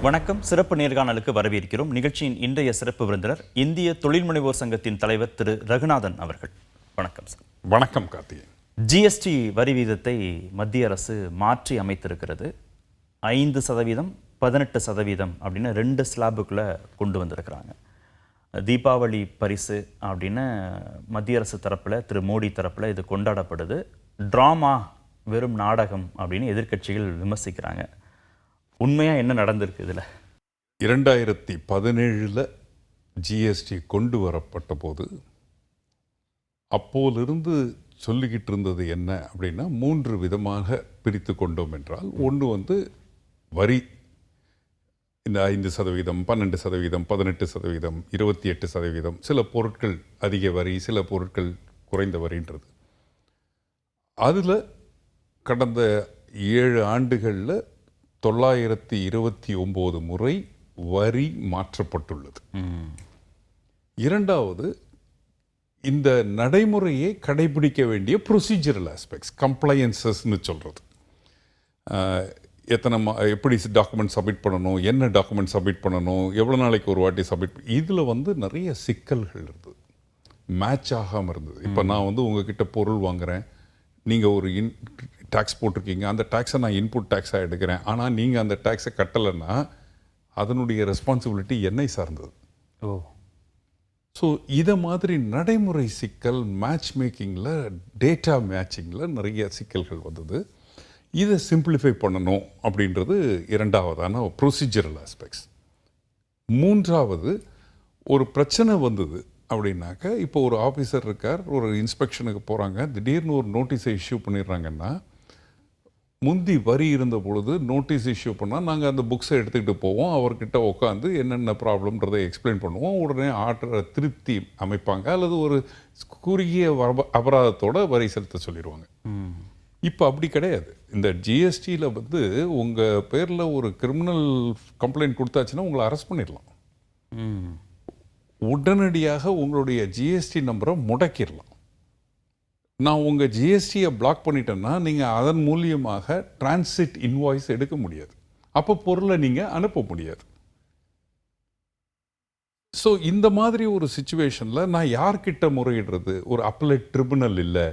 வணக்கம். சிறப்பு நேர்காணலுக்கு வரவேற்கிறோம். நிகழ்ச்சியின் இன்றைய சிறப்பு விருந்தினர் இந்திய தொழில் முனைவோர் சங்கத்தின் தலைவர் திரு ரகுநாதன் அவர்கள். வணக்கம் சார். வணக்கம் கார்த்திகேயன். ஜிஎஸ்டி வரி வீதத்தை மத்திய அரசு மாற்றி அமைத்திருக்கிறது. 5%, 18% அப்படின்னு 2 ஸ்லாபுக்குள்ளே கொண்டு வந்திருக்கிறாங்க. தீபாவளி பரிசு அப்படின்னு மத்திய அரசு தரப்பில், திரு மோடி தரப்பில் இது கொண்டாடப்படுது. ட்ராமா, வெறும் நாடகம் அப்படின்னு எதிர்க்கட்சிகள் விமர்சிக்கிறாங்க. உண்மையாக என்ன நடந்திருக்கு இதில்? 2017 ஜிஎஸ்டி கொண்டு வரப்பட்ட போது அப்போதிருந்து சொல்லிக்கிட்டு இருந்தது என்ன அப்படின்னா, 3 விதமாக பிரித்து கொண்டோம் என்றால், ஒன்று வரி, இந்த 5%, 12%, 18%, 28%, சில பொருட்கள் அதிக வரி, சில பொருட்கள் குறைந்த வரின்றது. அதில் கடந்த 7 ஆண்டுகளில் 929 முறை வரி மாற்றப்பட்டுள்ளது. இரண்டாவது, இந்த நடைமுறையை கடைபிடிக்க வேண்டிய ப்ரொசீஜரல் ஆஸ்பெக்ட்ஸ், கம்ப்ளையன்சஸ்ன்னு சொல்கிறது. எப்படி டாக்குமெண்ட் சப்மிட் பண்ணணும், என்ன டாக்குமெண்ட் சப்மிட் பண்ணணும், எவ்வளோ நாளைக்கு ஒரு வாட்டி சப்மிட், இதில் நிறைய சிக்கல்கள் இருந்தது, மேட்ச் ஆகாமல் இருந்தது. இப்போ நான் உங்ககிட்ட பொருள் வாங்குகிறேன், நீங்கள் ஒரு டேக்ஸ் போட்டிருக்கீங்க, அந்த டேக்ஸை நான் இன்புட் டேக்ஸாக எடுக்கிறேன், ஆனால் நீங்கள் அந்த டேக்ஸை கட்டலைன்னா அதனுடைய ரெஸ்பான்சிபிலிட்டி என்னை சார்ந்தது. ஸோ இதை மாதிரி நடைமுறை சிக்கல், மேட்ச் மேக்கிங்கில், டேட்டா மேட்சிங்கில் நிறைய சிக்கல்கள் வந்தது. இதை சிம்பிளிஃபை பண்ணணும் அப்படின்றது இரண்டாவதான ப்ரொசீஜரல் ஆஸ்பெக்ட்ஸ். மூன்றாவது, ஒரு பிரச்சனை வந்தது அப்படின்னாக்க, இப்போ ஒரு ஆஃபீஸர் இருக்கார், ஒரு இன்ஸ்பெக்ஷனுக்கு போகிறாங்க, திடீர்னு ஒரு நோட்டீஸை இஷ்யூ பண்ணிடுறாங்கன்னா, முந்தி வரி இருந்த பொழுது நோட்டீஸ் இஷ்யூ பண்ணால் நாங்கள் அந்த புக்ஸை எடுத்துக்கிட்டு போவோம், அவர்கிட்ட உட்காந்து என்னென்ன ப்ராப்ளம்ன்றதை எக்ஸ்பிளைன் பண்ணுவோம், உடனே ஆர்டரை திருப்தி அமைப்பாங்க, அல்லது ஒரு குறுகிய அபராதத்தோட வரி செலுத்த சொல்லிடுவாங்க. இப்போ அப்படி கிடையாது. இந்த ஜிஎஸ்டியில் உங்கள் பேரில் ஒரு கிரிமினல் கம்ப்ளைண்ட் கொடுத்தாச்சுன்னா உங்களை அரெஸ்ட் பண்ணிடலாம். உடனடியாக உங்களுடைய ஜிஎஸ்டி நம்பரை முடக்கிடலாம். நான் உங்கள் ஜிஎஸ்டியை பிளாக் பண்ணிட்டேன்னா நீங்கள் அதன் மூலியமாக டிரான்சிட் இன்வாய்ஸ் எடுக்க முடியாது, அப்போ பொருளை நீங்கள் அனுப்ப முடியாது. ஸோ இந்த மாதிரி ஒரு சிச்சுவேஷனில் நான் யார்கிட்ட முறையிடுறது? ஒரு அப்பலேட் ட்ரிபுனல் இல்லை,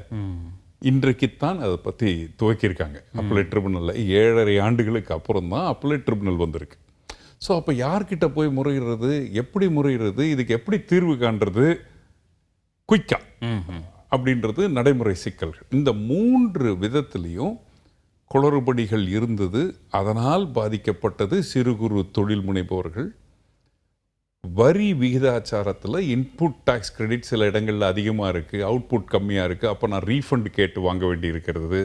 இன்றைக்குத்தான் அதை பற்றி துவக்கியிருக்காங்க. அப்பலேட் ட்ரிபுனலில் 7.5 ஆண்டுகளுக்கு அப்புறம் தான் அப்பலேட் ட்ரிபுனல் வந்திருக்கு. ஸோ அப்போ யார்கிட்ட போய் முறையிடுறது, எப்படி முறையிடுறது, இதுக்கு எப்படி தீர்வு காண்றது குயிக்கா அப்படின்றது நடைமுறை சிக்கல்கள். இந்த 3 விதத்திலையும் குளறுபடிகள் இருந்தது. அதனால் பாதிக்கப்பட்டது சிறு குறு தொழில் முனைப்பவர்கள். வரி விகிதாச்சாரத்தில் இன்புட் டேக்ஸ் கிரெடிட் சில இடங்களில் அதிகமாக இருக்குது, அவுட்புட் கம்மியாக இருக்குது, அப்போ நான் ரீஃபண்ட் கேட்டு வாங்க வேண்டி இருக்கிறது.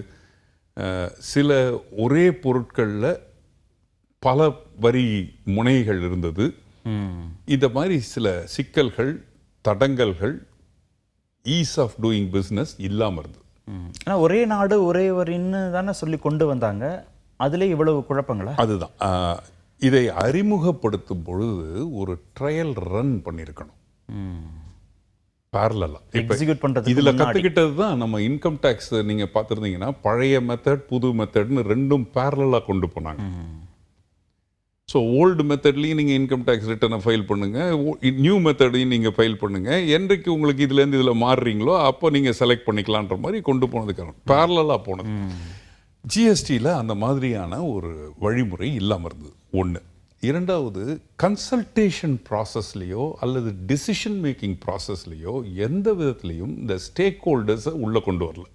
சில ஒரே பொருட்களில் பல வரி முனைகள் இருந்தது. இந்த மாதிரி சில சிக்கல்கள், தடங்கல்கள், ஈஸ் ஆஃப் டூயிங் பிஸ்னஸ் இல்லாமல் இருந்தது. ஆனால் ஒரே நாடு ஒரே வரின்னு தானே சொல்லி கொண்டு வந்தாங்க, அதிலே இவ்வளவு குழப்பங்களா? அதுதான். இதை அறிமுகப்படுத்தும் பொழுது ஒரு ட்ரையல் ரன் பண்ணியிருக்கணும், பேரலா எக்ஸிக்யூட் பண்ணுறது. இதில் கற்றுக்கிட்டது தான் நம்ம இன்கம் டேக்ஸ். நீங்கள் பார்த்துருந்தீங்கன்னா பழைய மெத்தட், புது மெத்தட்னு ரெண்டும் பேரலாக கொண்டு போனாங்க. ஸோ ஓல்டு மெத்தட்லேயும் நீங்கள் இன்கம் டேக்ஸ் ரிட்டர்னை ஃபைல் பண்ணுங்கள், நியூ மெத்தடையும் நீங்கள் ஃபைல் பண்ணுங்கள், என்றைக்கு உங்களுக்கு இதுலேருந்து இதில் மாறுறீங்களோ அப்போ நீங்கள் செலக்ட் பண்ணிக்கலான்ற மாதிரி கொண்டு போனதுக்கான பேரலாக போனது. ஜிஎஸ்டியில் அந்த மாதிரியான ஒரு வழிமுறை இல்லாமல் இருந்தது. ஒன்று. இரண்டாவது, கன்சல்டேஷன் ப்ராசஸ்லேயோ அல்லது டிசிஷன் மேக்கிங் ப்ராசஸ்லேயோ எந்த விதத்துலேயும் இந்த ஸ்டேக் ஹோல்டர்ஸை உள்ளே கொண்டு வரல.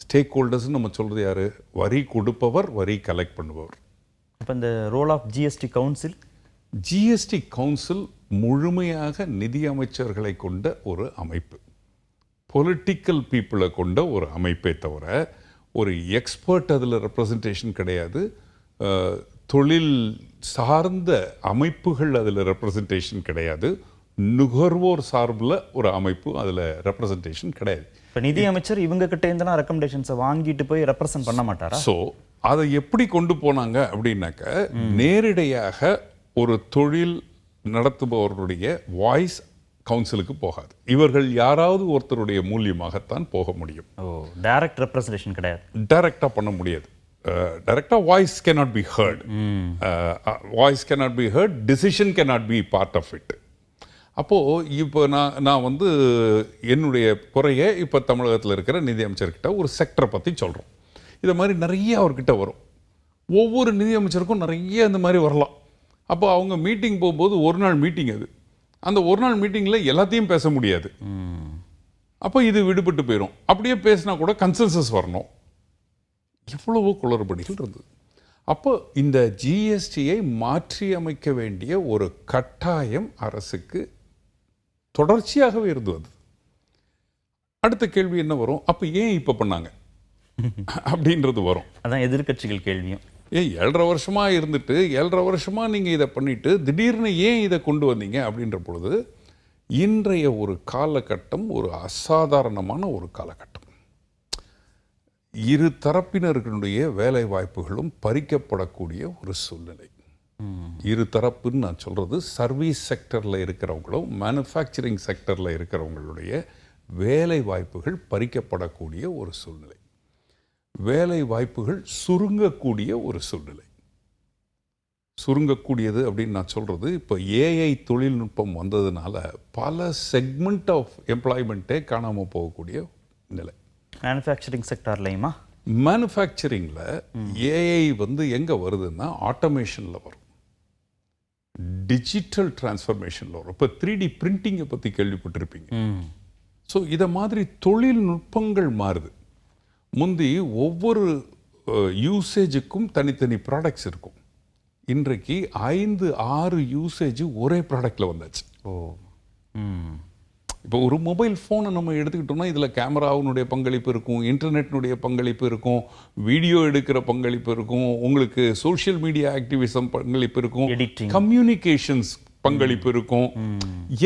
ஸ்டேக் ஹோல்டர்ஸ்ன்னு நம்ம சொல்கிறது யார்? வரி கொடுப்பவர், வரி கலெக்ட் பண்ணுபவர். இப்போ இந்த role of GST council, GST council முழுமையாக நிதி அமைச்சர்களை கொண்ட ஒரு அமைப்பு, பொலிட்டிக்கல் பீப்புளை கொண்ட ஒரு அமைப்பை தவிர ஒரு எக்ஸ்பர்ட் அதில் ரெப்ரசன்டேஷன் கிடையாது. தொழில் சார்ந்த அமைப்புகள் அதில் ரெப்ரசன்டேஷன் கிடையாது. நுகர்வோர் சார்பில் ஒரு அமைப்பு அதில் ரெப்ரசன்டேஷன் கிடையாது. இப்போ நிதி அமைச்சர் இவங்க கிட்ட இருந்தெல்லாம் ரெக்கமெண்டேஷன்ஸை வாங்கிட்டு போய் ரெப்ரசன்ட் பண்ண மாட்டாரா? ஸோ அதை எப்படி கொண்டு போனாங்க அப்படின்னாக்க, நேரடியாக ஒரு தொழில் நடத்துபவர்களுடைய வாய்ஸ் கவுன்சிலுக்கு போகாது. இவர்கள் யாராவது ஒருத்தருடைய மூலியமாகத்தான் போக முடியும். டைரக்ட் ரெப்ரசன்டேஷன் கிடையாது, டைரக்டாக பண்ண முடியாது. டைரக்டாக voice cannot be heard. Voice cannot be heard, decision cannot be part of it. அப்போது இப்போ நான் வந்து என்னுடைய குறையை இப்போ தமிழகத்தில் இருக்கிற நிதியமைச்சர்கிட்ட ஒரு செக்டரை பற்றி சொல்கிறோம். இதை மாதிரி நிறைய அவர்கிட்ட வரும். ஒவ்வொரு நிதியமைச்சருக்கும் நிறைய இந்த மாதிரி வரலாம். அப்போ அவங்க மீட்டிங் போகும்போது ஒரு நாள் மீட்டிங் அது. அந்த ஒரு நாள் மீட்டிங்கில் எல்லாத்தையும் பேச முடியாது. அப்போ இது விடுபட்டு போயிடும். அப்படியே பேசினா கூட கன்சென்சஸ் வரணும். எவ்வளவோ குளறுபடிகள் இருந்தது. அப்போ இந்த ஜிஎஸ்டியை மாற்றி அமைக்க வேண்டிய ஒரு கட்டாயம் அரசுக்கு தொடர்ச்சியாகவே இருந்தது. அடுத்த கேள்வி என்ன வரும்? அப்போ ஏன் இப்போ பண்ணாங்க அப்படின்றது வரும். அதான் எதிர்க்கட்சிகள் கேள்வியும். 7.5 வருஷமா இருந்துட்டு 7.5 வருஷமா நீங்கள் இதை பண்ணிட்டு திடீர்னு ஏன் இதை கொண்டு வந்தீங்க அப்படின்ற பொழுது இன்றைய ஒரு காலகட்டம் ஒரு அசாதாரணமான ஒரு காலகட்டம். இரு தரப்பினர்களுடைய வேலை வாய்ப்புகளும் பறிக்கப்படக்கூடிய ஒரு சூழ்நிலை. இரு தரப்புன்னு நான் சொல்கிறது சர்வீஸ் செக்டரில் இருக்கிறவங்களும் மேனுஃபேக்சரிங் செக்டரில் இருக்கிறவங்களுடைய வேலை வாய்ப்புகள் பறிக்கப்படக்கூடிய ஒரு சூழ்நிலை. வேலை வாய்ப்புகள் சுருங்கக்கூடிய ஒரு சூழ்நிலை. சுருங்கக்கூடியது அப்படின்னு நான் சொல்கிறது இப்போ ஏஐ தொழில்நுட்பம் வந்ததுனால பல செக்மெண்ட் ஆஃப் எம்ப்ளாய்மெண்ட்டே காணாமல் போகக்கூடிய நிலை. மேனுஃபேக்சரிங் செக்டார்லையுமா? மேனுஃபேக்சரிங்கில் ஏஐ வந்து எங்கே வருதுன்னா ஆட்டோமேஷனில் வரும், டிஜிட்டல் டிரான்ஸ்ஃபர்மேஷனில் வரும். இப்போ 3D பிரிண்டிங்கை பற்றி கேள்விப்பட்டிருப்பீங்க. ஸோ இதை மாதிரி தொழில்நுட்பங்கள் மாறுது. முந்தி ஒவ்வொரு யூசேஜுக்கும் தனித்தனி ப்ராடக்ட்ஸ் இருக்கும். இன்றைக்கு 5-6 யூசேஜ் ஒரே ப்ராடக்டில் வந்தாச்சு. இப்போ ஒரு மொபைல் ஃபோனை நம்ம எடுத்துக்கிட்டோம்னா இதில் கேமராவினுடைய பங்களிப்பு இருக்கும், இன்டர்நெட்னுடைய பங்களிப்பு இருக்கும், வீடியோ எடுக்கிற பங்களிப்பு இருக்கும், உங்களுக்கு சோஷியல் மீடியா ஆக்டிவிசம் பங்களிப்பு இருக்கும், கம்யூனிகேஷன்ஸ் பங்களிப்பு இருக்கும்.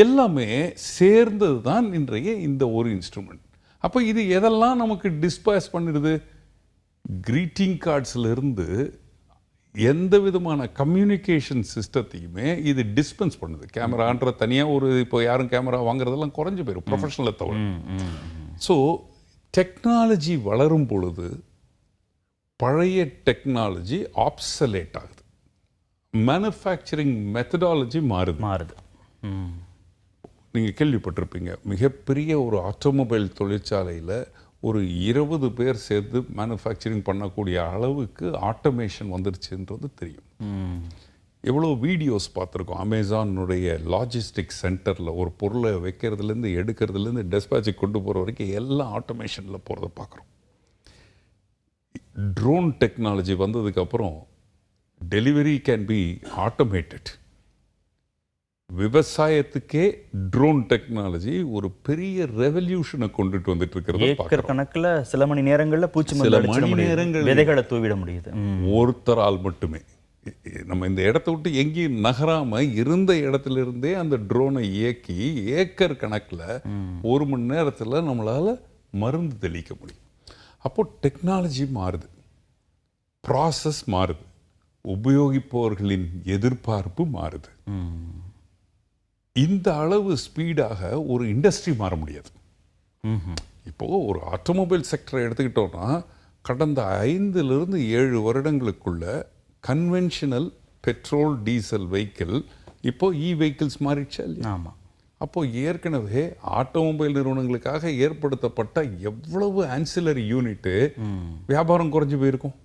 எல்லாமே சேர்ந்தது தான் இன்றைய இந்த ஒரு இன்ஸ்ட்ருமெண்ட். அப்போ இது எதெல்லாம் நமக்கு டிஸ்பாஸ் பண்ணிடுது? கிரீட்டிங் கார்ட்ஸ்லேருந்து எந்த விதமான கம்யூனிகேஷன் சிஸ்டத்தையுமே இது டிஸ்பென்ஸ் பண்ணுது. கேமரான்ற தனியாக ஒரு இப்போ யாரும் கேமரா வாங்குறதெல்லாம் குறைஞ்சு போயிடும் ப்ரொஃபஷனலை தவிர. ஸோ டெக்னாலஜி வளரும் பொழுது பழைய டெக்னாலஜி ஆப்சலேட் ஆகுது, மேனுஃபேக்சரிங் மெத்தடாலஜி மாறுது. நீங்கள் கேள்விப்பட்டிருப்பீங்க, மிகப்பெரிய ஒரு ஆட்டோமொபைல் தொழிற்சாலையில் ஒரு 20 பேர் சேர்ந்து மேனுஃபேக்சரிங் பண்ணக்கூடிய அளவுக்கு ஆட்டோமேஷன் வந்துருச்சுன்றது தெரியும். எவ்வளோ வீடியோஸ் பார்த்துருக்கோம். அமேசானுடைய லாஜிஸ்டிக் சென்டரில் ஒரு பொருளை வைக்கிறதுலேருந்து எடுக்கிறதுலேருந்து டெஸ்பாச்சுக்கு கொண்டு போகிற வரைக்கும் எல்லாம் ஆட்டோமேஷனில் போகிறத பார்க்குறோம். ட்ரோன் டெக்னாலஜி வந்ததுக்கப்புறம் டெலிவரி கேன் பி ஆட்டோமேட்டட். விவசாயத்துக்கே ட்ரோன் டெக்னாலஜி ஒரு பெரிய ரெவல்யூஷனை கொண்டுட்டு வந்துட்டு இருக்கிறது. ஏக்கர் கணக்கில் சில மணி நேரங்களில் பூச்சி மருந்து விதைகளை தூவிட முடியுது ஒருத்தரால் மட்டுமே. நம்ம இந்த இடத்த விட்டு எங்கேயும் நகராமல் இருந்த இடத்துல இருந்தே அந்த ட்ரோனை இயக்கி ஏக்கர் கணக்கில் 1 மணி நேரத்தில் நம்மளால் மருந்து தெளிக்க முடியும். அப்போது டெக்னாலஜி மாறுது, ப்ராசஸ் மாறுது, உபயோகிப்பவர்களின் எதிர்பார்ப்பு மாறுது. இந்த அளவு ஸ்பீடாக ஒரு இண்டஸ்ட்ரி மாற முடியாது. இப்போது ஒரு ஆட்டோமொபைல் செக்டரை எடுத்துக்கிட்டோம்னா கடந்த 5-7 வருடங்களுக்குள்ள கன்வென்ஷனல் பெட்ரோல் டீசல் வெஹிக்கிள் இப்போது வெஹிக்கிள்ஸ் மாறிடுச்சா இல்லையா? ஆமாம். அப்போது ஏற்கனவே ஆட்டோமொபைல் நிறுவனங்களுக்காக ஏற்படுத்தப்பட்ட எவ்வளவு ஆன்சிலரி யூனிட்டு வியாபாரம் குறைஞ்சி போயிருக்கும்.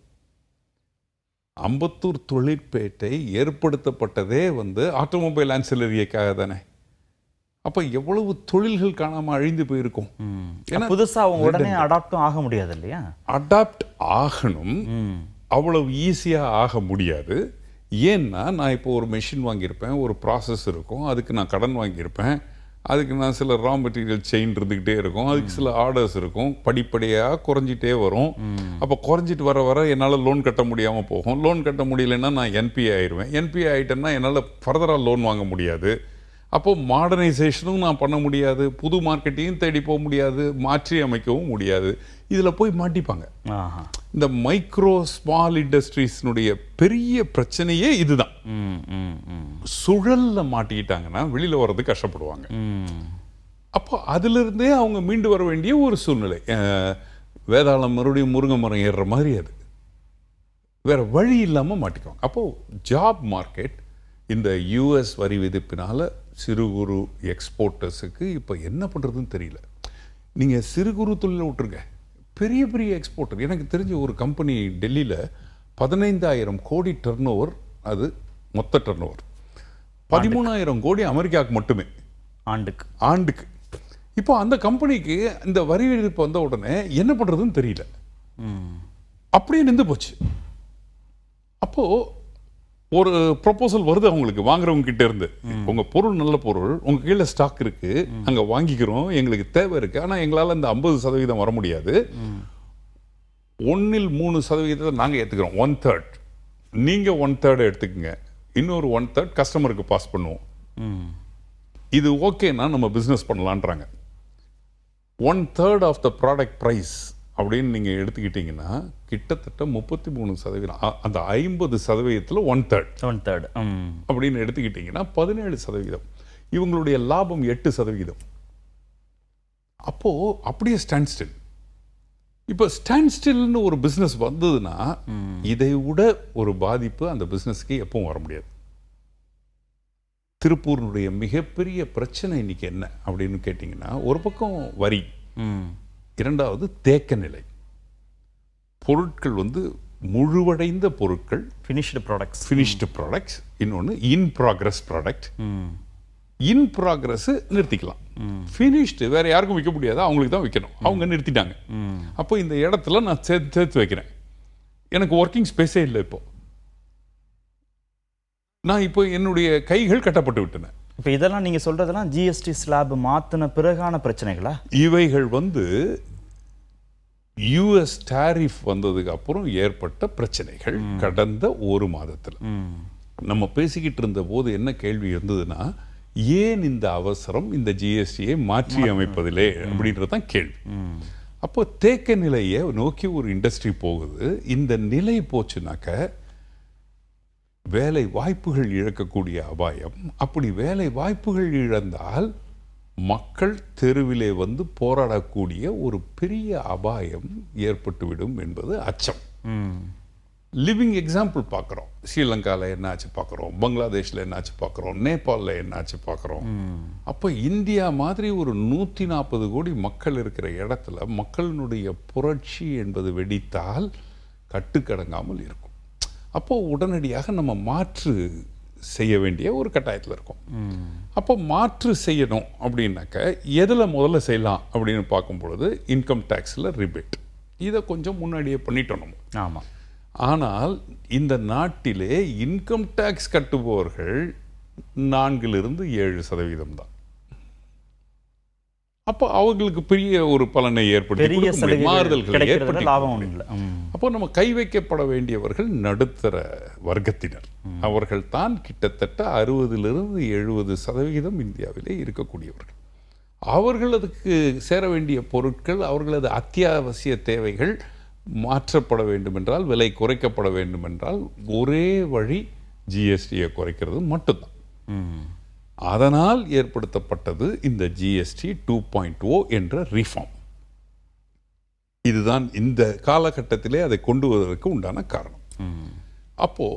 அம்பத்தூர் தொழிற்பேட்டை ஏற்படுத்தப்பட்டதே ஆட்டோமொபைல் ஆன்சிலரிக்காக தானே. அப்போ எவ்வளவு தொழில்கள் காணாமல் அழிந்து போயிருக்கும். ஏன்னா புதுசாக அவங்க உடனே அடாப்டும் ஆக முடியாது இல்லையா? அடாப்ட் ஆகணும், அவ்வளவு ஈஸியாக ஆக முடியாது. ஏன்னா நான் இப்போ ஒரு மெஷின் வாங்கியிருப்பேன், ஒரு ப்ராசஸ் இருக்கும், அதுக்கு நான் கடன் வாங்கியிருப்பேன், அதுக்கு நான் சில ரா மெட்டீரியல் செயின் இருந்துக்கிட்டே இருக்கும், அதுக்கு சில ஆர்டர்ஸ் இருக்கும், படிப்படியாக குறைஞ்சிட்டே வரும். அப்போ குறைஞ்சிட்டு வர வர என்னால் லோன் கட்ட முடியாமல் போகும். லோன் கட்ட முடியலைன்னா நான் என்பிஏ ஆயிடுவேன். என்பிஏ ஆகிட்டேன்னா என்னால் ஃபர்தராக லோன் வாங்க முடியாது. அப்போது மாடர்னைசேஷனும் நான் பண்ண முடியாது, புது மார்க்கெட்டையும் தேடி போக முடியாது, மாற்றி அமைக்கவும் முடியாது. இதில் போய் மாட்டிப்பாங்க. இந்த மைக்ரோ ஸ்மால் இண்டஸ்ட்ரீஸ்னுடைய பெரிய பிரச்சனையே இதுதான். சுழலில் மாட்டிக்கிட்டாங்கன்னா வெளியில் வர்றதுக்கு கஷ்டப்படுவாங்க. அப்போ அதிலிருந்தே அவங்க மீண்டு வர வேண்டிய ஒரு சூழ்நிலை. வேதாளம் மறுபடியும் முருங்கை மரம் ஏறுற மாதிரி அது. வேற வழி இல்லாமல் மாட்டிக்குவாங்க. அப்போது ஜாப் மார்க்கெட் இந்த யூஎஸ் வரி விதிப்பினால் சிறு குறு எக்ஸ்போர்ட்டர்ஸுக்கு இப்போ என்ன பண்ணுறதுன்னு தெரியல. நீங்கள் சிறு குறு தொழிலை விட்டுருங்க, பெரிய பெரிய எக்ஸ்போர்ட்டர், எனக்கு தெரிஞ்ச ஒரு கம்பெனி டெல்லியில் 15,000 கோடி டர்ன் ஓவர், அது மொத்த டர்ன் ஓவர் 13,000 கோடி அமெரிக்காவுக்கு மட்டுமே ஆண்டுக்கு. இப்போ அந்த கம்பெனிக்கு இந்த வரி விதிப்பு வந்த உடனே என்ன பண்ணுறதுன்னு தெரியல, அப்படியே நின்று போச்சு. அப்போது ஒரு ப்ரொபோசல் வருது அவங்களுக்கு, வாங்குறவங்க கிட்ட இருந்து, உங்கள் பொருள் நல்ல பொருள், உங்கள் கீழே ஸ்டாக் இருக்குது, அங்கே வாங்கிக்கிறோம், எங்களுக்கு தேவை இருக்குது, ஆனால் எங்களால் இந்த 50% வர முடியாது, 1/3% நாங்கள் ஏற்றுக்கிறோம், 1/3 நீங்கள் 1/3 எடுத்துக்கங்க, இன்னொரு 1/3 கஸ்டமருக்கு பாஸ் பண்ணுவோம், இது ஓகேன்னா நம்ம பிஸ்னஸ் பண்ணலான்றாங்க. 1/3 ஆஃப் த ப்ராடக்ட் ப்ரைஸ் அப்படின்னு நீங்கள் எடுத்துக்கிட்டிங்கன்னா கிட்டத்தட்ட 33%. அந்த 50%ல் 1/3 அப்படின்னு எடுத்துக்கிட்டிங்கன்னா 17%. இவங்களுடைய லாபம் 8%. அப்போது அப்படியே ஸ்டாண்ட் ஸ்டில். இப்போ ஸ்டாண்ட் ஸ்டில்னு ஒரு பிஸ்னஸ் வந்ததுன்னா இதை விட ஒரு பாதிப்பு அந்த பிஸ்னஸ்க்கு எப்பவும் வர முடியாது. திருப்பூரினுடைய மிகப்பெரிய பிரச்சனை இன்னைக்கு என்ன அப்படின்னு கேட்டிங்கன்னா, ஒரு பக்கம் வரி, இரண்டாவது தேக்க நிலை. பொருட்கள் முழுவடைந்த பொருட்கள், ஃபினிஷ்டு ப்ராடக்ட்ஸ், இன்னொன்று in progress product. In progress நிறுத்திக்கலாம், ஃபினிஷ்டு வேற யாருக்கும் விற்க முடியாது, அவங்களுக்கு தான் விற்கணும், அவங்க நிறுத்திட்டாங்க. அப்போ இந்த இடத்துல நான் சேர்த்து வைக்கிறேன், எனக்கு ஒர்க்கிங் ஸ்பேஸே இல்லை, இப்போ நான் இப்போ என்னுடைய கைகள் கட்டப்பட்டு விட்டன. இப்போ இதெல்லாம் நீங்கள் சொல்கிறதெல்லாம் ஜிஎஸ்டி ஸ்லாப் மாற்றின பிறகான பிரச்சனைகளா? இவைகள் யூஎஸ் டாரிஃப் வந்ததுக்கு அப்புறம் ஏற்பட்ட பிரச்சனைகள். கடந்த ஒரு மாதத்தில் நம்ம பேசிக்கிட்டு இருந்த போது என்ன கேள்வி இருந்ததுன்னா, ஏன் இந்த அவசரம் இந்த ஜிஎஸ்டியை மாற்றி அமைப்பதிலே அப்படின்றது தான் கேள்வி. அப்போ தேக்க நிலையை நோக்கி ஒரு இண்டஸ்ட்ரி போகுது. இந்த நிலை போச்சுனாக்க வேலை வாய்ப்புகள் இழக்கக்கூடிய அபாயம். அப்படி வேலை வாய்ப்புகள் இழந்தால் மக்கள் தெருவிலே போராடக்கூடிய ஒரு பெரிய அபாயம் ஏற்பட்டுவிடும் என்பது அச்சம். லிவிங் எக்ஸாம்பிள் பார்க்குறோம். ஸ்ரீலங்காவில் என்னாச்சு பார்க்குறோம், பங்களாதேஷில் என்னாச்சு பார்க்குறோம், நேபாளில் என்னாச்சு பார்க்குறோம். அப்போ இந்தியா மாதிரி ஒரு 140 கோடி மக்கள் இருக்கிற இடத்துல மக்களினுடைய புரட்சி என்பது வெடித்தால் கட்டுக்கடங்காமல் இருக்கும். அப்போது உடனடியாக நம்ம மாற்று செய்ய வேண்டிய ஒரு கட்டாயத்தில் இருக்கும். அப்போ மாற்று செய்யணும் அப்படின்னாக்க எதில் முதல்ல செய்யலாம் அப்படின்னு பார்க்கும் பொழுது இன்கம் டேக்ஸில் ரிபேட், இதை கொஞ்சம் முன்னாடியே பண்ணிட்டோம் நம்ம. ஆமாம். ஆனால் இந்த நாட்டிலே இன்கம் டேக்ஸ் கட்டுபவர்கள் 4-7% தான். அப்போ அவங்களுக்கு பெரிய ஒரு பலனை ஏற்படுத்தி மாறுதல்களை ஏற்படுத்தி. அப்போ நம்ம கை வைக்கப்பட வேண்டியவர்கள் நடுத்தர வர்க்கத்தினர். அவர்கள் தான் கிட்டத்தட்ட 60-70% இந்தியாவிலே இருக்கக்கூடியவர்கள். அவர்களுக்கு சேர வேண்டிய பொருட்கள், அவர்களது அத்தியாவசிய தேவைகள் மாற்றப்பட வேண்டும் என்றால், விலை குறைக்கப்பட வேண்டும் என்றால் ஒரே வழி ஜிஎஸ்டியை குறைக்கிறது மட்டும்தான். அதனால் ஏற்படுத்தப்பட்டது இந்த ஜிஎஸ்டி 2.0 என்ற ரிஃபார்ம். இதுதான் இந்த காலகட்டத்திலே அதை கொண்டு வருவதற்கு உண்டான காரணம். அப்போ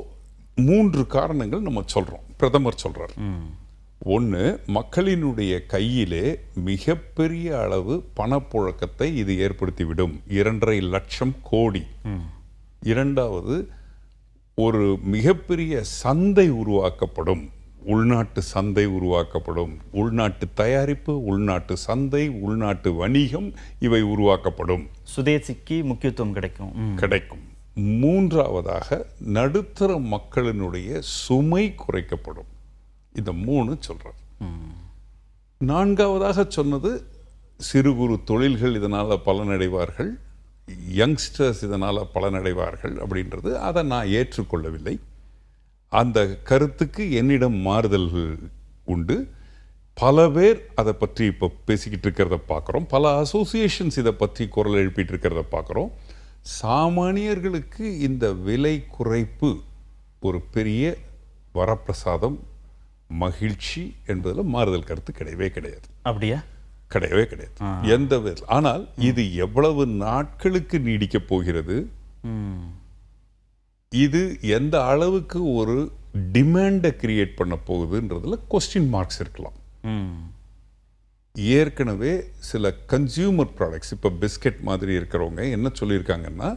3 காரணங்கள் நம்ம சொல்றோம், பிரதமர் சொல்றார். 1, மக்களினுடைய கையிலே மிகப்பெரிய அளவு பணப்புழக்கத்தை இது ஏற்படுத்திவிடும், 2.5 லட்சம் கோடி. இரண்டாவது, ஒரு மிகப்பெரிய சந்தை உருவாக்கப்படும், உள்நாட்டு சந்தை உருவாக்கப்படும், உள்நாட்டு தயாரிப்பு, உள்நாட்டு சந்தை, உள்நாட்டு வணிகம் இவை உருவாக்கப்படும், சுதேசிக்கு முக்கியத்துவம் கிடைக்கும். மூன்றாவதாக நடுத்தர மக்களினுடைய சுமை குறைக்கப்படும். இந்த 3 சொல்றார். நான்காவதாக சொன்னது சிறு குறு தொழில்கள் இதனால் பலனடைவார்கள், யங்ஸ்டர்ஸ் இதனால் பலனடைவார்கள் அப்படின்றது. அதை நான் ஏற்றுக்கொள்ளவில்லை. அந்த கருத்துக்கு என்னிடம் மாறுதல்கள் உண்டு. பல பேர் அதை பற்றி இப்போ பேசிக்கிட்டு இருக்கிறத பார்க்குறோம். பல அசோசியேஷன்ஸ் இதை பற்றி குரல் எழுப்பிட்டு இருக்கிறத பார்க்குறோம். சாமானியர்களுக்கு இந்த விலை குறைப்பு ஒரு பெரிய வரப்பிரசாதம், மகிழ்ச்சி என்பதில் மாறுதல் கருத்து கிடையவே கிடையாது. அப்படியா? கிடையவே கிடையாது எந்த விதத்தில். ஆனால் இது எவ்வளவு நாட்களுக்கு நீடிக்கப் போகிறது, இது எந்த அளவுக்கு ஒரு டிமாண்டை கிரியேட் பண்ண போகுதுன்றதுல கொஸ்டின் மார்க்ஸ் இருக்கலாம். ஏற்கனவே சில கன்சியூமர் ப்ராடக்ட்ஸ், இப்போ பிஸ்கெட் மாதிரி இருக்கிறவங்க என்ன சொல்லியிருக்காங்கன்னா,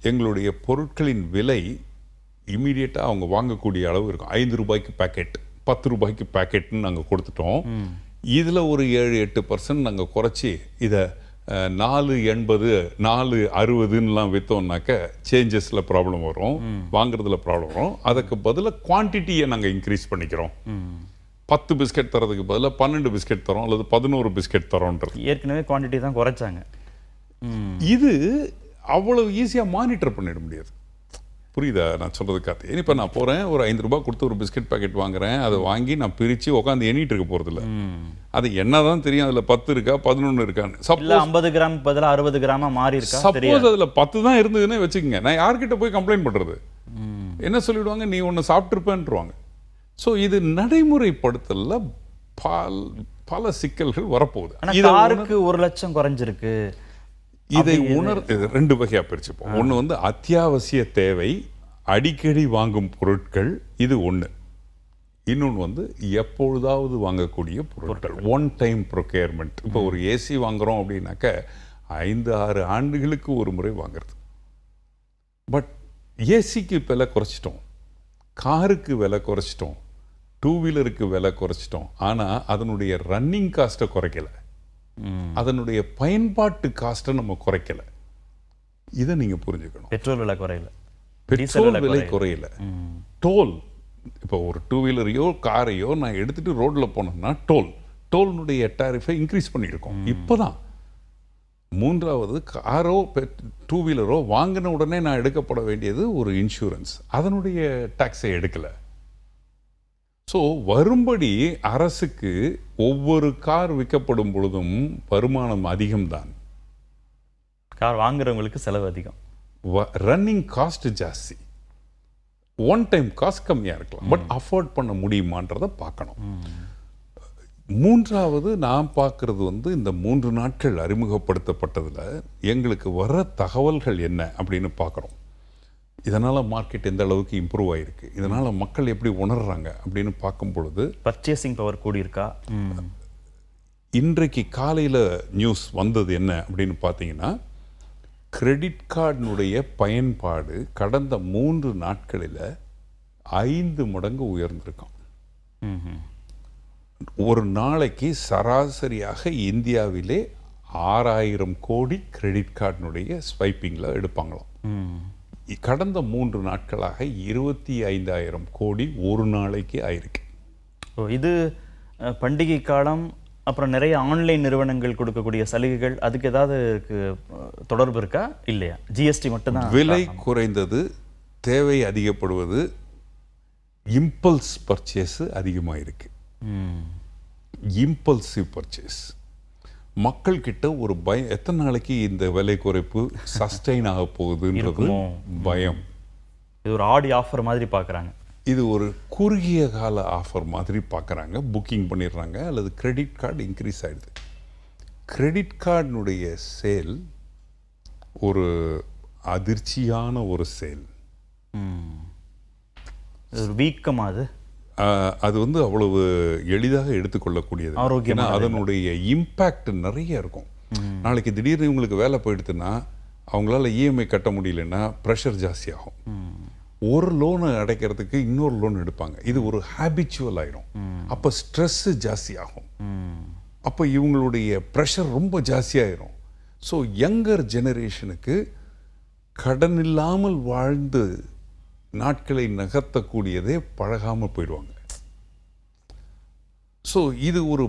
எங்களுடைய பொருட்களின் விலை இமீடியட்டாக அவங்க வாங்கக்கூடிய அளவு இருக்கும். 5 ரூபாய்க்கு பேக்கெட், 10 ரூபாய்க்கு பேக்கெட்னு நாங்கள் கொடுத்துட்டோம். இதில் ஒரு 7-8% நாங்கள் குறைச்சி இதை 4.80 4.60ன்னுலாம் விற்றோம்னாக்க சேஞ்சஸில் ப்ராப்ளம் வரும், வாங்குறதுல ப்ராப்ளம் வரும். அதுக்கு பதிலாக குவான்டிட்டியை நாங்கள் இன்க்ரீஸ் பண்ணிக்கிறோம். 10 பிஸ்கெட் தரதுக்கு பதிலாக 12 பிஸ்கெட் தரோம் அல்லது 11 பிஸ்கெட் தரோன்றது. ஏற்கனவே குவான்டிட்டி தான் குறைச்சாங்க. இது அவ்வளவு ஈஸியாக மானிட்டர் பண்ணிட முடியாது. புரியுதா நான் சொல்கிறது காத்து? இப்போ நான் போகிறேன், ஒரு 5 ரூபாய் கொடுத்து ஒரு பிஸ்கெட் பேக்கெட் வாங்குறேன். அதை வாங்கி நான் பிரித்து உட்காந்து எண்ணிட்டு இருக்க போகிறதில்ல. அது என்ன தான் தெரியும் அதில் 10 இருக்கா 11 இருக்கான்னு. சப்போஸ் 50 கிராம் பதிலாக 60 கிராமா மாறி இருக்கா, சப்போஸ் அதில் 10 தான் இருந்ததுன்னு வச்சுக்கோங்க, நான் யார்கிட்ட போய் கம்ப்ளைண்ட் பண்ணுறது? என்ன சொல்லிவிடுவாங்க, நீ ஒன்று சாப்பிட்ருப்பேன்ருவாங்க. ஸோ இது நடைமுறைப்படுத்தல பல சிக்கல்கள் வரப்போகுது. காருக்கு 1 லட்சம் குறைஞ்சிருக்கு. இதை ரெண்டு வகையாக பிரிச்சுப்போம். ஒன்று வந்து அத்தியாவசிய தேவை, அடிக்கடி வாங்கும் பொருட்கள், இது ஒன்று. இன்னொன்று வந்து எப்பொழுதாவது வாங்கக்கூடிய பொருட்கள், ஒன் டைம் ப்ரொக்யூர்மெண்ட். இப்போ ஒரு ஏசி வாங்குகிறோம் அப்படின்னாக்க 5-6 ஆண்டுகளுக்கு ஒரு முறை வாங்குறது. பட் ஏசிக்கு விலை குறைச்சிட்டோம், காருக்கு விலை குறைச்சிட்டோம், 2 வீலருக்கு விலை குறைச்சிட்டோம். ஆனால் அதனுடைய ரன்னிங் காஸ்ட்டை குறைக்கலை, அதனுடைய பயன்பாட்டு காஸ்ட்டை நம்ம குறைக்கல. இதை நீங்க புரிஞ்சுக்கணும். பெட்ரோல் விலை குறையல, பெட்ரோல் விலை குறையல, டோல். இப்போ ஒரு 2 வீலரையோ காரையோ நான் எடுத்துட்டு ரோட்ல போனோம்னா டோல்னுடைய டாரிஃபை இன்க்ரீஸ் பண்ணியிருக்கோம் இப்போதான். மூன்றாவது, காரோ 2 வீலரோ வாங்கின உடனே நான் எடுக்கப்பட வேண்டியது ஒரு இன்சூரன்ஸ், அதனுடைய டாக்ஸை எடுக்கல. ஸோ வரும்படி அரசுக்கு ஒவ்வொரு கார் விற்கப்படும் பொழுதும் வருமானம் அதிகம்தான், கார் வாங்குறவங்களுக்கு செலவு அதிகம், ரன்னிங் காஸ்ட் ஜாஸ்தி, ஒன் டைம் காஸ்ட் கம்மியாக இருக்கலாம், பட் அஃபோர்ட் பண்ண முடியுமான்றதை பார்க்கணும். மூன்றாவது நான் பார்க்குறது வந்து இந்த 3 நாட்கள் அறிமுகப்படுத்தப்பட்டதில் எங்களுக்கு வர தகவல்கள் என்ன அப்படின்னு பார்க்குறோம். இதனால் மார்க்கெட் எந்த அளவுக்கு இம்ப்ரூவ் ஆகிருக்கு, இதனால் மக்கள் எப்படி உணர்றாங்க அப்படின்னு பார்க்கும் பொழுது பர்ச்சேசிங் பவர் கூடியிருக்கா. இன்றைக்கு காலையில் நியூஸ் வந்தது என்ன அப்படின்னு பார்த்தீங்கன்னா, கிரெடிட் கார்டினுடைய பயன்பாடு கடந்த 3 நாட்களில் 5 மடங்கு உயர்ந்திருக்கான். ஒரு நாளைக்கு சராசரியாக இந்தியாவிலே 6000 கோடி கிரெடிட் கார்டினுடைய ஸ்வைப்பிங்கில் எடுப்பாங்களாம். கடந்த 3 நாட்களாக 25,000 கோடி ஒரு நாளைக்கு ஆயிருக்கு. இது பண்டிகை காலம், அப்புறம் நிறைய ஆன்லைன் நிறுவனங்கள் கொடுக்கக்கூடிய சலுகைகள், அதுக்கு ஏதாவது தொடர்பு இருக்கா இல்லையா? ஜிஎஸ்டி மட்டும்தான். விலை குறைந்தது, தேவை அதிகப்படுவது, இம்பல்ஸ் பர்ச்சேஸ் அதிகமாக இருக்கு. இம்பல்சிவ் பர்ச்சேஸ் மக்கள் கிட்ட ஒரு பயம், எத்தனை நாளைக்கு இந்த விலை குறைப்பு சஸ்டெயின் ஆக போகுதுன்றது பயம். இது ஒரு ஆடி ஆஃபர் மாதிரி பார்க்குறாங்க, இது ஒரு குறுகிய கால ஆஃபர் மாதிரி பார்க்குறாங்க, புக்கிங் பண்ணிடுறாங்க, அல்லது கிரெடிட் கார்டு இன்க்ரீஸ் ஆகிடுது. கிரெடிட் கார்டினுடைய சேல் ஒரு அதிர்ச்சியான ஒரு சேல், ஒரு வீக்கமாக அது வந்து அவ்வளவு எளிதாக எடுத்துக்கொள்ளக்கூடியது. ஏன்னா அதனுடைய இம்பேக்ட் நிறைய இருக்கும். நாளைக்கு திடீர்னு இவங்களுக்கு வேலை போயிடுதுன்னா, அவங்களால இஎம்ஐ கட்ட முடியலன்னா ப்ரெஷர் ஜாஸ்தி ஆகும். ஒரு லோனை அடைக்கிறதுக்கு இன்னொரு லோன் எடுப்பாங்க, இது ஒரு ஹேபிச்சுவல் ஆயிரும். அப்போ ஸ்ட்ரெஸ்ஸு ஜாஸ்தி ஆகும், அப்போ இவங்களுடைய ப்ரெஷர் ரொம்ப ஜாஸ்தியாயிரும். ஸோ யங்கர் ஜெனரேஷனுக்கு கடன் இல்லாமல் வாழ்ந்து நாட்களை நகர்த்தக்கூடியதே பழகாமல் போயிடுவாங்க. ஸோ இது ஒரு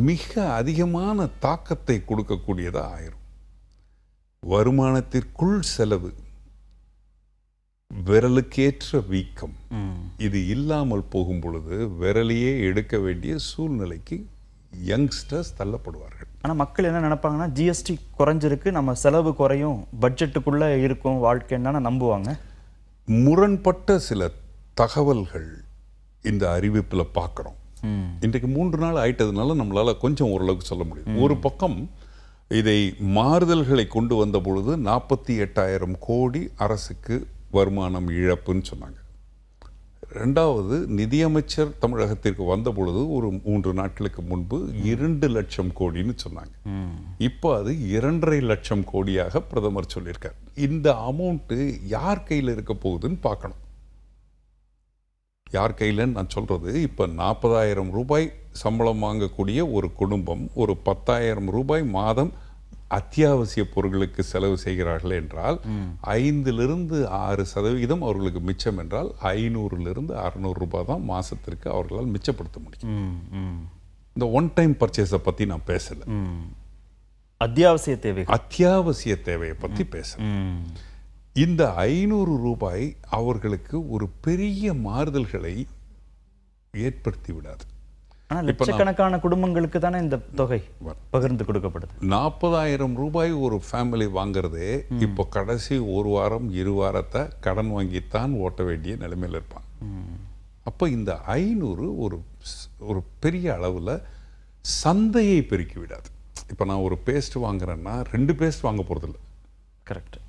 மிக அதிகமான தாக்கத்தை கொடுக்கக்கூடியதாக ஆயிரும். வருமானத்திற்குள் செலவு, விரலுக்கேற்ற வீக்கம், இது இல்லாமல் போகும் பொழுது விரலையே எடுக்க வேண்டிய சூழ்நிலைக்கு யங்ஸ்டர்ஸ் தள்ளப்படுவார்கள். ஆனால் மக்கள் என்ன நினைப்பாங்கன்னா, ஜிஎஸ்டி குறைஞ்சிருக்கு, நம்ம செலவு குறையும், பட்ஜெட்டுக்குள்ளே இருக்கும் வாழ்க்கைன்னு நம்புவாங்க. முரண்பட்ட சில தகவல்கள் இந்த அறிவிப்பில் பார்க்குறோம். இன்றைக்கு 3 நாள் ஆயிட்டதுனால நம்மளால கொஞ்சம் ஓரளவுக்கு சொல்ல முடியும். ஒரு பக்கம் இதை மாறுதல்களை கொண்டு வந்த பொழுது 48,000 கோடி அரசுக்கு வருமானம் இழப்புன்னு சொன்னாங்க. ரெண்டாவது, நிதியமைச்சர் தமிழகத்திற்கு வந்த பொழுது ஒரு 3 நாட்களுக்கு முன்பு 2 லட்சம் கோடின்னு சொன்னாங்க. இப்போ அது 2.5 லட்சம் கோடியாக பிரதமர் சொல்லியிருக்கார். இந்த அமௌண்ட்டு யார் கையில் இருக்க போகுதுன்னு பார்க்கணும். யார் கையிலன்னு நான் சொல்கிறது, இப்போ 40,000 ரூபாய் சம்பளம் வாங்கக்கூடிய ஒரு குடும்பம் ஒரு 10,000 ரூபாய் மாதம் அத்தியாவசிய பொருட்களுக்கு செலவு செய்கிறார்கள் என்றால் 5-6% அவர்களுக்கு மிச்சம் என்றால் 500-600 ரூபாய் தான் மாதத்திற்கு அவர்களால் மிச்சப்படுத்த முடியும். இந்த ஒன் டைம் பர்ச்சேஸை பற்றி நான் பேசலை, அத்தியாவசிய தேவையை பற்றி பேசுகிறேன். இந்த 500 ரூபாய் அவர்களுக்கு ஒரு பெரிய மாறுதல்களை ஏற்படுத்தி விடாது. லட்சக்கணக்கான குடும்பங்களுக்கு தானே இந்த தொகை பகிர்ந்து கொடுக்கப்படுது. 40,000 ரூபாய் ஒரு ஃபேமிலி வாங்குறதே இப்போ கடைசி 1 வாரம் 2 வாரத்தை கடன் வாங்கித்தான் ஓட்ட வேண்டிய நிலைமையில் இருப்பாங்க. அப்போ இந்த 500 ஒரு பெரிய அளவில் சந்தையை பெருக்கி விடாது. இப்போ நான் ஒரு பேஸ்ட் வாங்குறேன்னா 2 பேஸ்ட் வாங்க போகிறதில்ல. கரெக்ட்.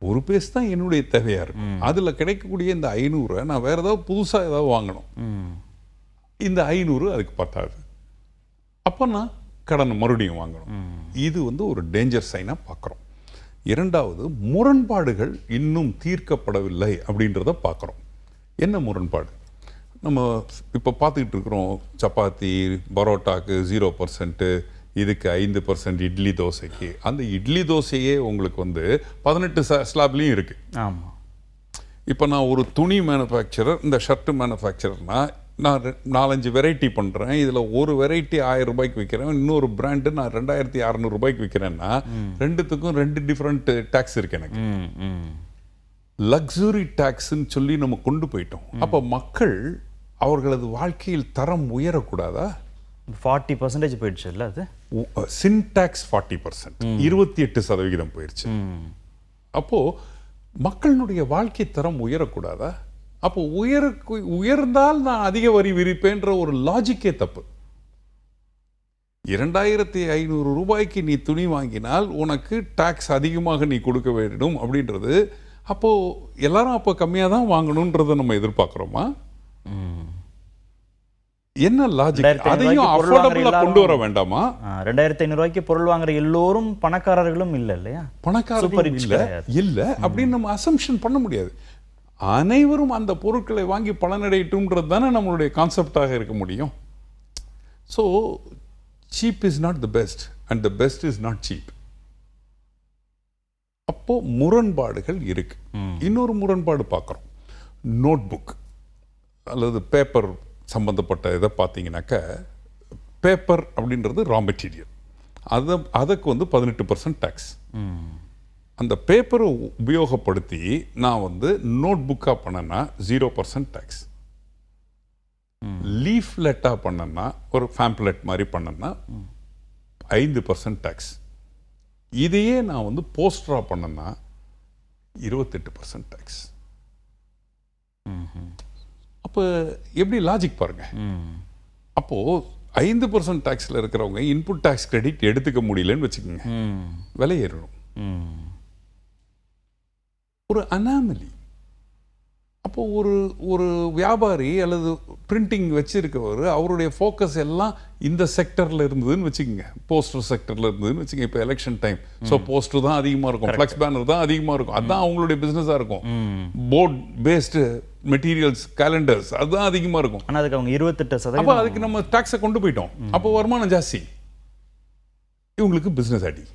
ஒரு பேஸ்ட் தான் என்னுடைய தேவையாக இருக்கும். அதில் கிடைக்கக்கூடிய இந்த 500 நான் வேறு ஏதாவது புதுசாக ஏதாவது வாங்கணும். இந்த 500 அதுக்கு பத்தாது. அப்போ நான் கடன் மறுபடியும் வாங்கணும். இது ஒரு டேஞ்சர் சைனாக பார்க்குறோம். இரண்டாவது, முரண்பாடுகள் இன்னும் தீர்க்கப்படவில்லை அப்படின்றத பார்க்குறோம். என்ன முரண்பாடு? நம்ம இப்போ பார்த்துக்கிட்டு இருக்கிறோம், சப்பாத்தி பரோட்டாக்கு 0%, இதுக்கு 5% இட்லி தோசைக்கு. அந்த இட்லி தோசையே உங்களுக்கு 18 ஸ்லாப்லேயும் இருக்குது. ஆமாம். இப்போ நான் ஒரு துணி மேனுஃபேக்சரர், இந்த ஷர்ட்டு மேனுஃபேக்சரர்னா நான் 4-5 வெரைட்டி பண்ணுறேன். இதில் ஒரு வெரைட்டி 1000 ரூபாய்க்கு விற்கிறேன், இன்னொரு பிராண்டு நான் 2,600 ரூபாய்க்கு விற்கிறேன்னா ரெண்டுத்துக்கும் 2 டிஃப்ரெண்ட் டேக்ஸ் இருக்கு எனக்கு. லக்ஸுரி டேக்ஸ்ன்னு சொல்லி நம்ம கொண்டு போயிட்டோம். அப்போ மக்கள் அவர்களது வாழ்க்கையில் தரம் உயரக்கூடாதா? 40% போயிடுச்சு இல்லை? அது சின் டேக்ஸ் 40%, 28% போயிடுச்சு. அப்போது மக்களுடைய வாழ்க்கை தரம் உயரக்கூடாதா? அப்போ உயர்ந்தால் நான் அதிக வரி விதிப்பேன்ற ஒரு லாஜிக்கே தப்பு. 2,500 ரூபாய்க்கு நீ துணி வாங்கினால் உனக்கு டாக்ஸ் அதிகமாக நீ கொடுக்க வேண்டும் அப்படின்றது. அப்போ எல்லாரும் அப்போ கம்மியாக தான் வாங்கணுன்றதை நம்ம எதிர்பார்க்குறோமா? என்ன லாஜிக்? அதையும் அஃபோர்டபுளா கொண்டு வர வேண்டாமா? 2,500 ரூபாய்க்கு பொருள் வாங்குற எல்லோரும் பணக்காரர்களும் இல்லை இல்லையா? பணக்காரர்களும் இல்லை அப்படின்னு நம்ம அசம்ஷன் பண்ண முடியாது. அனைவரும் அந்த பொருட்களை வாங்கி பலனடையட்டும்ன்றது தானே நம்மளுடைய கான்செப்டாக இருக்க முடியும். So cheap is not the best and the best is not cheap. அப்போ முரண்பாடுகள் இருக்கு. இன்னொரு முரண்பாடு பார்க்குறோம். நோட் புக் அல்லது பேப்பர் சம்பந்தப்பட்ட இதை பார்த்தீங்கன்னாக்க, பேப்பர் அப்படின்றது ரா மெட்டீரியல், அதுக்கு 18% டேக்ஸ். அந்த பேப்பரை உபயோகப்படுத்தி நான் நோட் புக்காக பண்ணேன்னா 0% டேக்ஸ். லீஃப்லெட்டாக பண்ணேன்னா, ஒரு ஃபேம்ப்லெட் மாதிரி பண்ணேன்னா 5% டேக்ஸ். இதையே நான் போஸ்டராக பண்ணேன்னா 28% டேக்ஸ். அப்போ எப்படி லாஜிக் பாருங்க. அப்போது 5% டேக்ஸில் இருக்கிறவங்க இன்புட் டேக்ஸ் கிரெடிட் எடுத்துக்க முடியலன்னு வச்சுக்கோங்க, விலை ஏறணும். ஒரு அனாமலி. அப்போ ஒரு வியாபாரி அல்லது பிரிண்டிங் வச்சிருக்கவர், அவருடைய ஃபோக்கஸ் எல்லாம் இந்த செக்டரில் இருந்ததுன்னு வச்சுக்கோங்க, போஸ்டர் செக்டரில் இருந்ததுன்னு வச்சுக்கோங்க. இப்போ எலெக்ஷன் டைம், ஸோ போஸ்டர் தான் அதிகமாக இருக்கும், ஃப்ளெக்ஸ் பேனர் தான் அதிகமாக இருக்கும், அதுதான் அவங்களுடைய பிஸ்னஸாக இருக்கும். போர்ட் பேஸ்டு மெட்டீரியல்ஸ், கேலண்டர்ஸ், அதுதான் அதிகமாக இருக்கும். ஆனால் அதுக்கு அவங்க 28%. அப்போ அதுக்கு நம்ம டாக்ஸை கொண்டு போயிட்டோம். அப்போ வருமானம் ஜாஸ்தி, இவங்களுக்கு பிஸ்னஸ் அடி.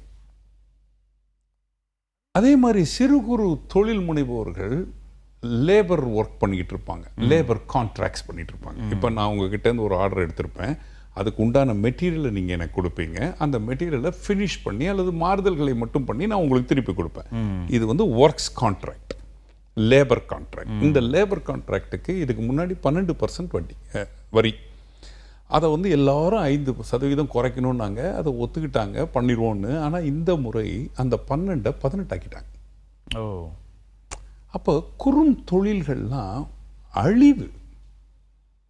அதே மாதிரி சிறு குறு தொழில் முனைவோர்கள் லேபர் ஒர்க் பண்ணிக்கிட்டு இருப்பாங்க, லேபர் கான்ட்ராக்ட்ஸ் பண்ணிட்டு இருப்பாங்க. இப்போ நான் உங்ககிட்ட ஒரு ஆர்டர் எடுத்திருப்பேன், அதுக்கு உண்டான மெட்டீரியலை நீங்கள் எனக்கு கொடுப்பீங்க, அந்த மெட்டீரியலை ஃபினிஷ் பண்ணி அல்லது மாறுதல்களை மட்டும் பண்ணி நான் உங்களுக்கு திருப்பி கொடுப்பேன். இது ஒர்க்ஸ் கான்ட்ராக்ட், லேபர் கான்ட்ராக்ட். இந்த லேபர் கான்ட்ராக்டுக்கு இதுக்கு முன்னாடி 12% வரி. அதை எல்லாரும் 5% குறைக்கணும்னாங்க, அதை ஒத்துக்கிட்டாங்க, பண்ணிடுவோன்னு. ஆனால் இந்த முறை அந்த 12 18 ஆக்கிட்டாங்க. ஓ, அப்போ குறும் தொழில்கள்லாம் அழிவு.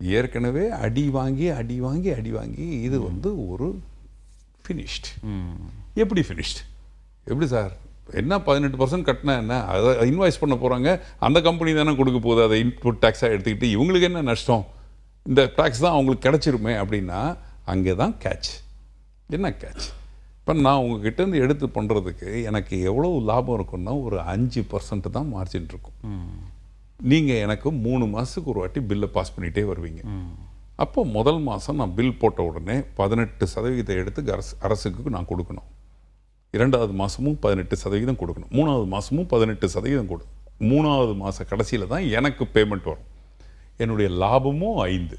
ஏற்கனவே அடி வாங்கி இது ஒரு ஃபினிஷ்ட். எப்படி ஃபினிஷ்ட்? எப்படி சார் என்ன 18% கட்டினா என்ன, அதை இன்வாய்ஸ் பண்ண போகிறாங்க, அந்த கம்பெனி தானே கொடுக்க போகுது, அதை இன்புட் டேக்ஸாக எடுத்துக்கிட்டு இவங்களுக்கு என்ன நஷ்டம், இந்த டேக்ஸ் தான் அவங்களுக்கு கிடச்சிருமே அப்படின்னா அங்கே தான் கேட்ச். என்ன கேட்ச்? இப்போ நான் உங்ககிட்டேருந்து எடுத்து பண்ணுறதுக்கு எனக்கு எவ்வளோ லாபம் இருக்குன்னா ஒரு 5% தான் மார்ஜின் இருக்கும். நீங்கள் எனக்கு 3 மாதத்துக்கு ஒரு வாட்டி பில்லை பாஸ் பண்ணிகிட்டே வருவீங்க. அப்போ முதல் மாதம் நான் பில் போட்ட உடனே 18% எடுத்து அரசுக்கு நான் கொடுக்கணும். 2வது மாதமும் 18% கொடுக்கணும். 3வது மாதமும் 18% கொடுக்கணும். 3வது மாத கடைசியில் தான் எனக்கு பேமெண்ட் வரும். என்னுடைய லாபமும் 5.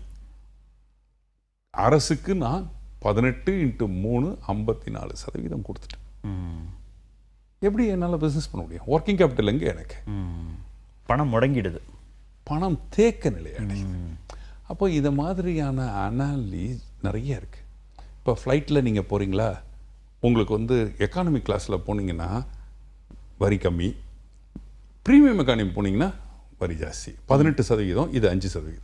அரசுக்கு நான் 18 × 3 54% கொடுத்துட்டேன். எப்படி என்னால் பிஸ்னஸ் பண்ண முடியும்? ஒர்க்கிங் கேபிட்டல் எங்கே எனக்கு? பணம் முடங்கிடுது, பணம் தேக்க நிலை அடையுது. அப்போ இதை மாதிரியான அனாலிஸ் நிறைய இருக்குது. இப்போ ஃப்ளைட்டில் நீங்கள் போகிறீங்களா, உங்களுக்கு எக்கானமி கிளாஸில் போனீங்கன்னா வரி கம்மி, ப்ரீமியம் எக்கானமி போனீங்கன்னா வரி ஜாஸ்தி. 18%, இது 5%.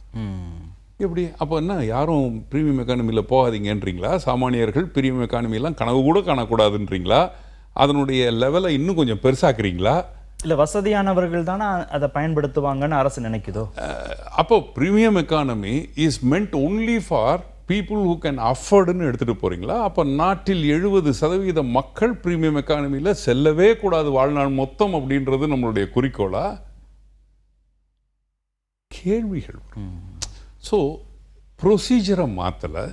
எப்படி? அப்போ என்ன, யாரும் ப்ரீமியம் எக்கானமியில் போகாதீங்கன்றீங்களா? சாமானியர்கள் ப்ரீமியம் எக்கானமிலாம் கனவு கூட காணக்கூடாதுன்றீங்களா? அதனுடைய லெவலை இன்னும் கொஞ்சம் பெருசாக்குறீங்களா? இல்லை வசதியானவர்கள் தானே அதை பயன்படுத்துவாங்கன்னு அரசு நினைக்குதோ? அப்போ premium economy is meant only for people who can அஃபோர்டுன்னு எடுத்துகிட்டு போகிறீங்களா? அப்போ நாட்டில் 70% மக்கள் ப்ரீமியம் எக்கானமியில் செல்லவே கூடாது வாழ்நாள் மொத்தம் அப்படின்றது நம்மளுடைய குறிக்கோளா? கேள்விகள். ஸோ ப்ரொசீஜரை மாற்றலை,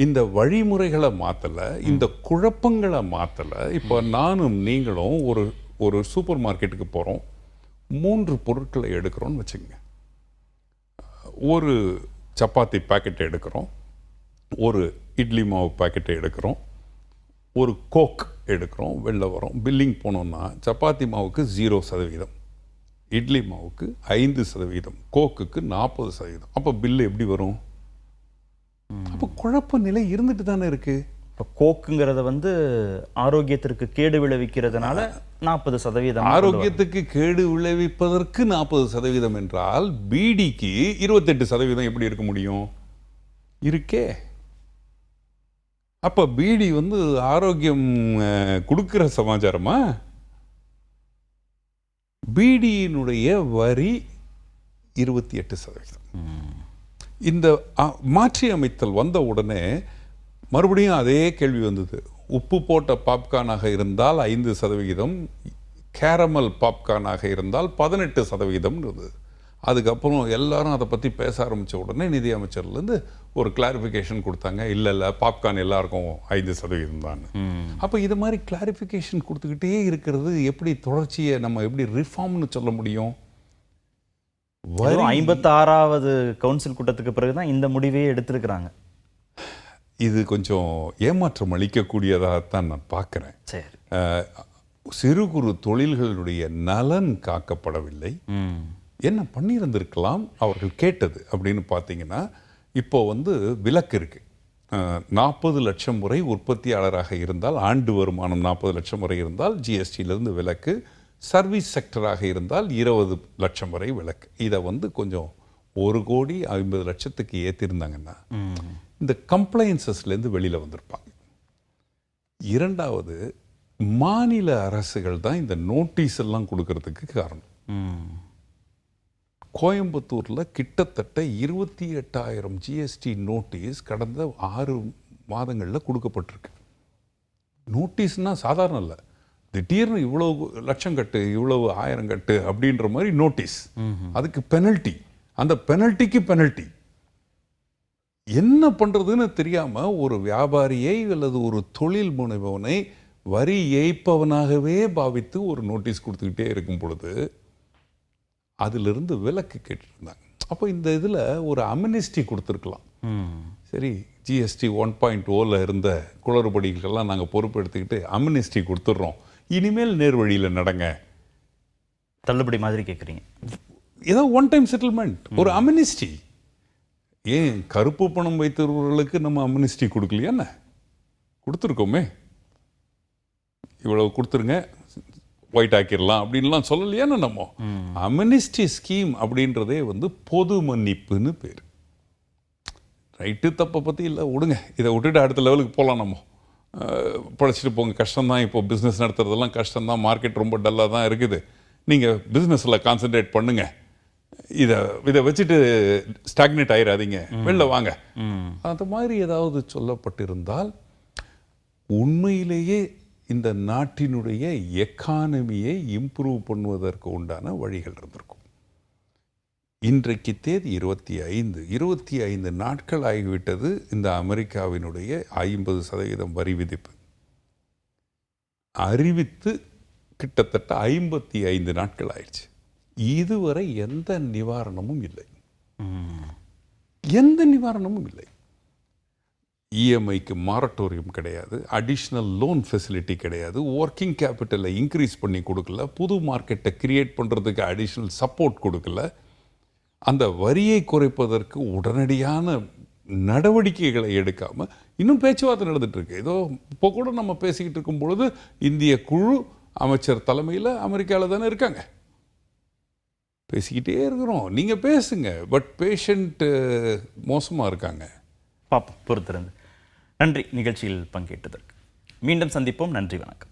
இந்த வழிமுறைகளை மாற்றலை, இந்த குழப்பங்களை மாற்றலை. இப்போ நானும் நீங்களும் ஒரு சூப்பர் மார்க்கெட்டுக்கு போகிறோம், 3 பொருட்களை எடுக்கிறோன்னு வச்சுக்கோங்க. ஒரு சப்பாத்தி பாக்கெட்டை எடுக்கிறோம், ஒரு இட்லி மாவு பாக்கெட்டை எடுக்கிறோம், ஒரு கோக் எடுக்கிறோம். வெளில வரோம், பில்லிங் போனோம்னா சப்பாத்தி மாவுக்கு 0%, இட்லி மாவுக்கு 5%, கோக்குக்கு 40%. அப்போ பில்லு எப்படி வரும்? அப்போ குழப்ப நிலை இருந்துட்டு தானே இருக்கு. இப்போ கோக்குங்கிறத ஆரோக்கியத்திற்கு கேடு விளைவிக்கிறதுனால 40%. ஆரோக்கியத்துக்கு கேடு விளைவிப்பதற்கு 40% என்றால் பீடிக்கு 28% எப்படி இருக்க முடியும்? இருக்கே. அப்ப பீடி ஆரோக்கியம் கொடுக்கிற சமாச்சாரமா? பீடியினுடைய வரி 28%. இந்த மாற்றி அமைத்தல் வந்த உடனே மறுபடியும் அதே கேள்வி வந்தது. உப்பு போட்ட பாப்கார்னாக இருந்தால் 5%, கேரமல் பாப்கார்னாக இருந்தால் 18% இருந்தது. அதுக்கப்புறம் எல்லாரும் அதை பற்றி பேச ஆரம்பித்த உடனே நிதி அமைச்சர்லேருந்து ஒரு கிளாரிஃபிகேஷன் கொடுத்தாங்க. இல்லை பாப்கார்ன் எல்லாருக்கும் 5% தான். அப்போ இது மாதிரி கிளாரிஃபிகேஷன் கொடுத்துக்கிட்டே இருக்கிறது எப்படி தொடர்ச்சியை நம்ம எப்படி ரிஃபார்ம்னு சொல்ல முடியும்? 56வது கவுன்சில் கூட்டத்துக்கு பிறகுதான் இந்த முடிவே எடுத்திருக்கிறாங்க. இது கொஞ்சம் ஏமாற்றம் அளிக்கக்கூடியதாகத்தான் நான் பார்க்குறேன். சரி, சிறு குறு தொழில்களுடைய நலன் காக்கப்படவில்லை. என்ன பண்ணியிருந்திருக்கலாம் அவர்கள் கேட்டது அப்படின்னு பார்த்தீங்கன்னா, இப்போ விலக்கு இருக்குது. 40 லட்சம் முறை உற்பத்தியாளராக இருந்தால், ஆண்டு வருமானம் 40 லட்சம் வரை இருந்தால் ஜிஎஸ்டியிலிருந்து விலக்கு, சர்வீஸ் செக்டராக இருந்தால் 20 லட்சம் வரை விலக்கு. இதை கொஞ்சம் 1,50,00,000 ஏற்றிருந்தாங்கன்னா இந்த கம்ப்ளைன்சஸ்லேருந்து வெளியில் வந்திருப்பாங்க. 2வது, மாநில அரசுகள் தான் இந்த நோட்டீஸ் எல்லாம் கொடுக்கறதுக்கு காரணம். கோயம்புத்தூரில் கிட்டத்தட்ட 28,000 ஜிஎஸ்டி நோட்டீஸ் கடந்த 6 மாதங்களில் கொடுக்கப்பட்டிருக்கு. நோட்டீஸ்னால் சாதாரண இல்லை, திடீர்னு இவ்வளவு லட்சம் கட்டு, இவ்வளவு 1000 கட்டு அப்படின்ற மாதிரி நோட்டீஸ். அதுக்கு பெனல்ட்டி, அந்த பெனல்ட்டிக்கு பெனல்ட்டி. என்ன பண்ணுறதுன்னு தெரியாமல் ஒரு வியாபாரியை அல்லது ஒரு தொழில் முனைவோனை வரி ஏய்ப்பவனாகவே பாவித்து ஒரு நோட்டீஸ் கொடுத்துக்கிட்டே இருக்கும் பொழுது அதிலிருந்து விலக்கு கேட்டுருந்தாங்க. அப்போ இந்த இதில் ஒரு அம்னிஸ்டி கொடுத்துருக்கலாம். சரி, ஜிஎஸ்டி 1.0 இருந்த குளறுபடிகளெல்லாம் நாங்கள் பொறுப்பெடுத்துக்கிட்டு அம்னிஸ்டி கொடுத்துட்றோம், இனிமேல் நேர் வழியில் நடங்க. தள்ளுபடி மாதிரி கேட்குறீங்க. ஏதோ ஒன் டைம் செட்டில்மெண்ட், ஒரு அம்னிஸ்டி. ஏன் கருப்பு பணம் வைத்தவர்களுக்கு நம்ம அம்னிஸ்டி கொடுக்கலையா? என்ன கொடுத்துருக்கோமே, இவ்வளவு கொடுத்துருங்க, ஒயிட் ஆக்கிடலாம் அப்படின்லாம் சொல்லலையான்னு. நம்ம அம்னிஸ்டி ஸ்கீம் அப்படின்றதே பொது மன்னிப்புன்னு பேர். ரைட்டு தப்பை பற்றி இல்லை, விடுங்க, இதை விட்டுட்டு அடுத்த லெவலுக்கு போகலாம். நம்ம பழைச்சிட்டு போங்க, கஷ்டம்தான், இப்போ பிஸ்னஸ் நடத்துறதெல்லாம் கஷ்டம்தான், மார்க்கெட் ரொம்ப டல்லாக தான் இருக்குது, நீங்கள் பிஸ்னஸில் கான்சென்ட்ரேட் பண்ணுங்க, இதை வச்சுட்டு ஸ்டாக்னேட் ஆயிடாதீங்க, வெளில வாங்க, அந்த மாதிரி ஏதாவது சொல்லப்பட்டிருந்தால் உண்மையிலேயே இந்த நாட்டினுடைய எக்கானமியை இம்ப்ரூவ் பண்ணுவதற்கு உண்டான வழிகள் இருந்திருக்கும். இன்றைக்கு தேதி 25 நாட்கள் ஆகிவிட்டது இந்த அமெரிக்காவினுடைய 50% வரி விதிப்பு அறிவித்து கிட்டத்தட்ட 55 நாட்கள் ஆயிடுச்சு. இதுவரை எந்த நிவாரணமும் இல்லை, எந்த நிவாரணமும் இல்லை. இஎம்ஐக்கு மாரட்டோரியம் கிடையாது, அடிஷ்னல் லோன் ஃபெசிலிட்டி கிடையாது, ஒர்க்கிங் கேபிட்டலை இன்க்ரீஸ் பண்ணி கொடுக்கல, புது மார்க்கெட்டை கிரியேட் பண்ணுறதுக்கு அடிஷ்னல் சப்போர்ட் கொடுக்கல, அந்த வரியை குறைப்பதற்கு உடனடியான நடவடிக்கைகளை எடுக்காமல் இன்னும் பேச்சுவார்த்தை நடந்துட்டு இருக்கு. ஏதோ இப்போ கூட நம்ம பேசிக்கிட்டு இருக்கும் பொழுது இந்திய குழு அமைச்சர் தலைமையில் அமெரிக்காவில் தானே இருக்காங்க, பேசிக்கிட்டே இருக்கிறோம், நீங்கள் பேசுங்க, பட் பேஷண்ட் மோசமாக இருக்காங்க. பாப்போம் பொறுத்திருந்து. நன்றி நிகழ்ச்சியில் பங்கேற்றதற்கு. மீண்டும் சந்திப்போம். நன்றி, வணக்கம்.